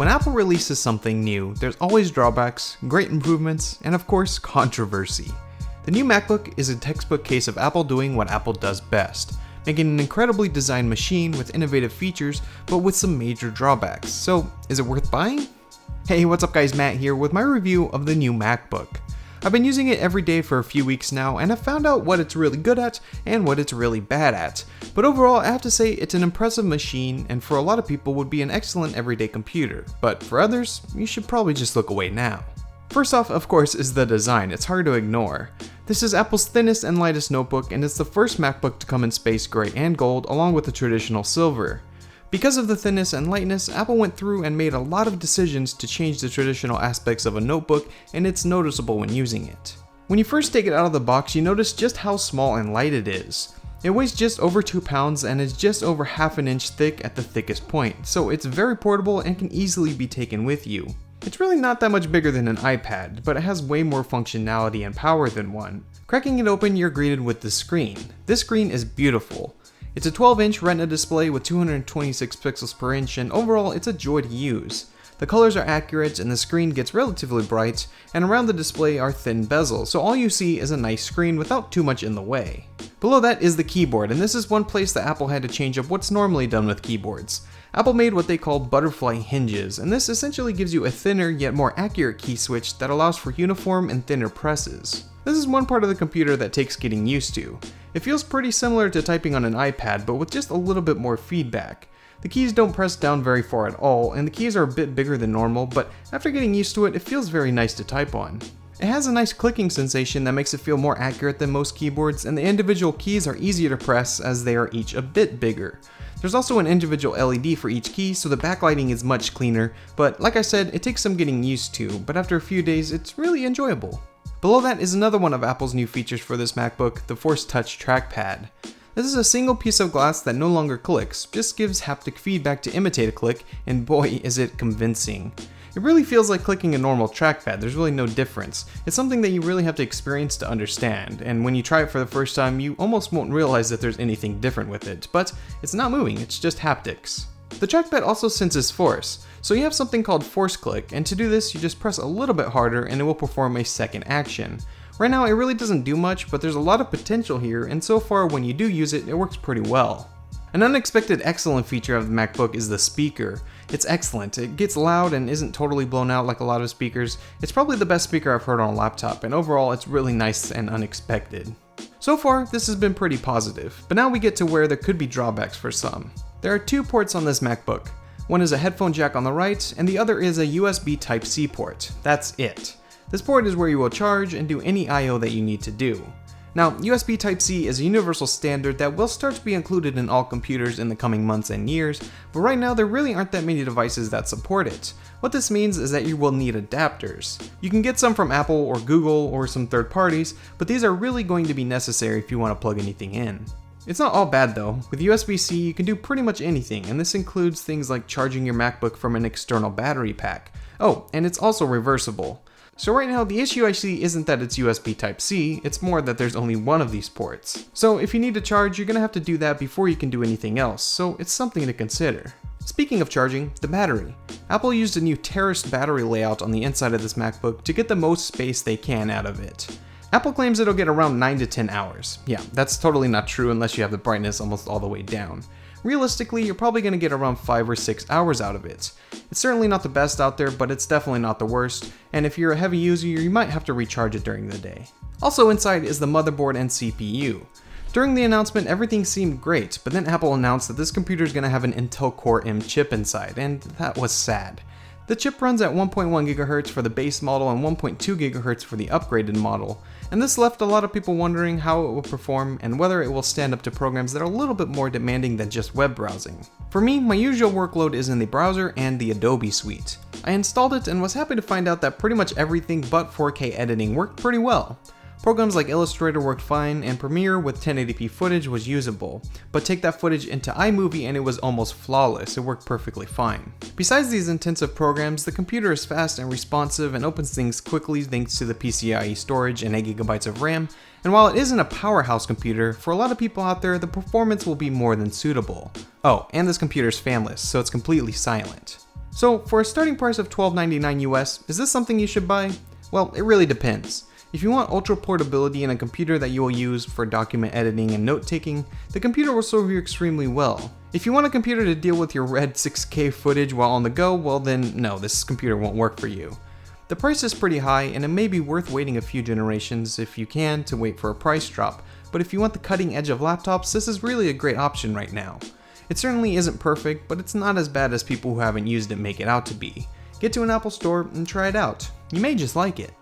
When Apple releases something new, there's always drawbacks, great improvements, and of course, controversy. The new MacBook is a textbook case of Apple doing what Apple does best, making an incredibly designed machine with innovative features, but with some major drawbacks. So, is it worth buying? Hey, what's up guys, Matt here with my review of the new MacBook. I've been using it every day for a few weeks now, and I've found out what it's really good at and what it's really bad at. But overall, I have to say it's an impressive machine, and for a lot of people would be an excellent everyday computer. But for others, you should probably just look away now. First off, of course, is the design. It's hard to ignore. This is Apple's thinnest and lightest notebook, and it's the first MacBook to come in space gray and gold, along with the traditional silver. Because of the thinness and lightness, Apple went through and made a lot of decisions to change the traditional aspects of a notebook, and it's noticeable when using it. When you first take it out of the box, you notice just how small and light it is. It weighs just over 2 pounds and is just over half an inch thick at the thickest point, so it's very portable and can easily be taken with you. It's really not that much bigger than an iPad, but it has way more functionality and power than one. Cracking it open, you're greeted with the screen. This screen is beautiful. It's a 12-inch Retina display with 226 pixels per inch, and overall it's a joy to use. The colors are accurate and the screen gets relatively bright, and around the display are thin bezels, so all you see is a nice screen without too much in the way. Below that is the keyboard, and this is one place that Apple had to change up what's normally done with keyboards. Apple made what they call butterfly hinges, and this essentially gives you a thinner yet more accurate key switch that allows for uniform and thinner presses. This is one part of the computer that takes getting used to. It feels pretty similar to typing on an iPad, but with just a little bit more feedback. The keys don't press down very far at all, and the keys are a bit bigger than normal, but after getting used to it, it feels very nice to type on. It has a nice clicking sensation that makes it feel more accurate than most keyboards, and the individual keys are easier to press as they are each a bit bigger. There's also an individual LED for each key, so the backlighting is much cleaner, but like I said, it takes some getting used to, but after a few days, it's really enjoyable. Below that is another one of Apple's new features for this MacBook, the Force Touch trackpad. This is a single piece of glass that no longer clicks, just gives haptic feedback to imitate a click, and boy is it convincing. It really feels like clicking a normal trackpad, there's really no difference. It's something that you really have to experience to understand, and when you try it for the first time, you almost won't realize that there's anything different with it, but it's not moving, it's just haptics. The trackpad also senses force, so you have something called force click, and to do this you just press a little bit harder and it will perform a second action. Right now it really doesn't do much, but there's a lot of potential here, and so far when you do use it, it works pretty well. An unexpected excellent feature of the MacBook is the speaker. It's excellent, it gets loud and isn't totally blown out like a lot of speakers. It's probably the best speaker I've heard on a laptop, and overall it's really nice and unexpected. So far this has been pretty positive, but now we get to where there could be drawbacks for some. There are 2 ports on this MacBook. One is a headphone jack on the right, and the other is a USB Type-C port. That's it. This port is where you will charge and do any I/O that you need to do. Now, USB Type-C is a universal standard that will start to be included in all computers in the coming months and years, but right now there really aren't that many devices that support it. What this means is that you will need adapters. You can get some from Apple or Google or some third parties, but these are really going to be necessary if you want to plug anything in. It's not all bad though. With USB-C you can do pretty much anything, and this includes things like charging your MacBook from an external battery pack. Oh, and it's also reversible. So right now the issue I see isn't that it's USB Type-C, it's more that there's only one of these ports. So if you need to charge, you're gonna have to do that before you can do anything else, so it's something to consider. Speaking of charging, the battery. Apple used a new terraced battery layout on the inside of this MacBook to get the most space they can out of it. Apple claims it'll get around 9 to 10 hours. Yeah, that's totally not true unless you have the brightness almost all the way down. Realistically, you're probably going to get around 5 or 6 hours out of it. It's certainly not the best out there, but it's definitely not the worst, and if you're a heavy user, you might have to recharge it during the day. Also inside is the motherboard and CPU. During the announcement, everything seemed great, but then Apple announced that this computer is going to have an Intel Core M chip inside, and that was sad. The chip runs at 1.1 GHz for the base model and 1.2 GHz for the upgraded model, and this left a lot of people wondering how it will perform and whether it will stand up to programs that are a little bit more demanding than just web browsing. For me, my usual workload is in the browser and the Adobe suite. I installed it and was happy to find out that pretty much everything but 4K editing worked pretty well. Programs like Illustrator worked fine, and Premiere with 1080p footage was usable, but take that footage into iMovie and it was almost flawless, it worked perfectly fine. Besides these intensive programs, the computer is fast and responsive and opens things quickly thanks to the PCIe storage and 8GB of RAM, and while it isn't a powerhouse computer, for a lot of people out there, the performance will be more than suitable. Oh, and this computer is fanless, so it's completely silent. So for a starting price of $12.99 US, is this something you should buy? Well, it really depends. If you want ultra portability in a computer that you will use for document editing and note taking, the computer will serve you extremely well. If you want a computer to deal with your red 6K footage while on the go, well then no, this computer won't work for you. The price is pretty high and it may be worth waiting a few generations if you can to wait for a price drop, but if you want the cutting edge of laptops, this is really a great option right now. It certainly isn't perfect, but it's not as bad as people who haven't used it make it out to be. Get to an Apple store and try it out. You may just like it.